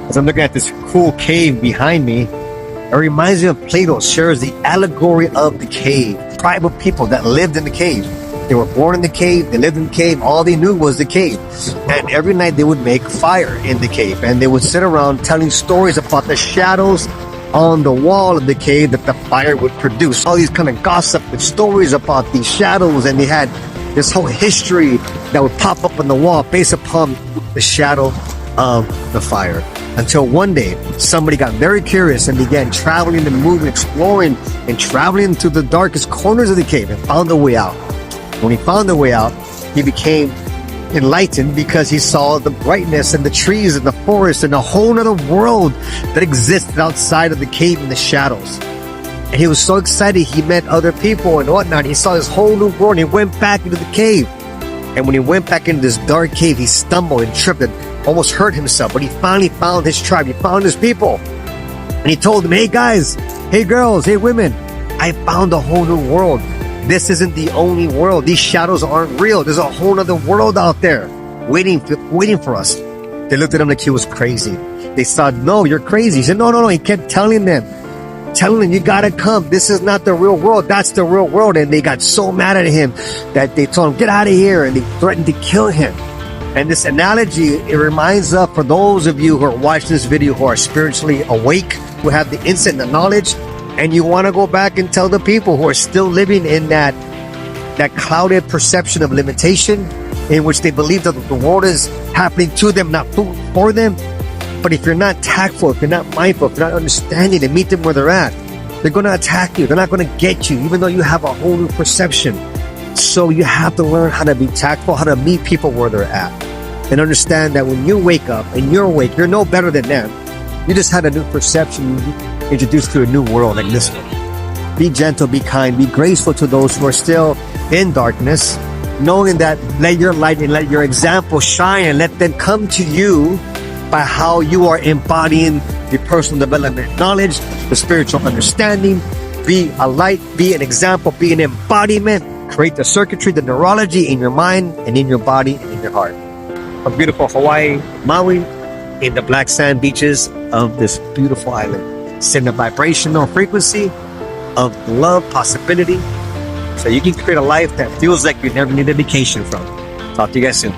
As I'm looking at this cool cave behind me, it reminds me of Plato shares the allegory of the cave. Tribal people that lived in the cave. They were born in the cave, they lived in the cave, all they knew was the cave. And every night they would make fire in the cave, and they would sit around telling stories about the shadows on the wall of the cave that the fire would produce. All these kind of gossip and stories about these shadows, and they had this whole history that would pop up on the wall based upon the shadow of the fire. Until one day, somebody got very curious and began traveling and moving, exploring, and traveling to the darkest corners of the cave and found a way out. When he found a way out, he became enlightened because he saw the brightness and the trees and the forest and a whole other world that existed outside of the cave and the shadows. And he was so excited, he met other people and whatnot. He saw this whole new world, and he went back into the cave. And when he went back into this dark cave, he stumbled and tripped and almost hurt himself. But he finally found his tribe, he found his people. And he told them, hey guys, hey girls, hey women, I found a whole new world. This isn't the only world. These shadows aren't real. There's a whole other world out there waiting for us. They looked at him like he was crazy. They said, no, you're crazy. He said, no. He kept telling them, you gotta come. This is not the real world. That's the real world. And they got so mad at him that they told him, get out of here. And they threatened to kill him. And this analogy, it reminds us, for those of you who are watching this video, who are spiritually awake, who have the insight and the knowledge, and you want to go back and tell the people who are still living in that clouded perception of limitation, in which they believe that the world is happening to them, not for them. But if you're not tactful, if you're not mindful, if you're not understanding to meet them where they're at, they're going to attack you. They're not going to get you, even though you have a whole new perception. So you have to learn how to be tactful, how to meet people where they're at, and understand that when you wake up and you're awake, you're no better than them. You just had a new perception, introduced to a new world like this one. Be gentle, be kind, be graceful to those who are still in darkness, knowing that let your light and let your example shine, and let them come to you by how you are embodying the personal development knowledge, the spiritual understanding. Be a light, be an example, be an embodiment. Create the circuitry, the neurology in your mind and in your body and in your heart. A beautiful Hawaii, Maui, in the black sand beaches of this beautiful island. Send a vibrational frequency of love, possibility, so you can create a life that feels like you never need a vacation from. Talk to you guys soon.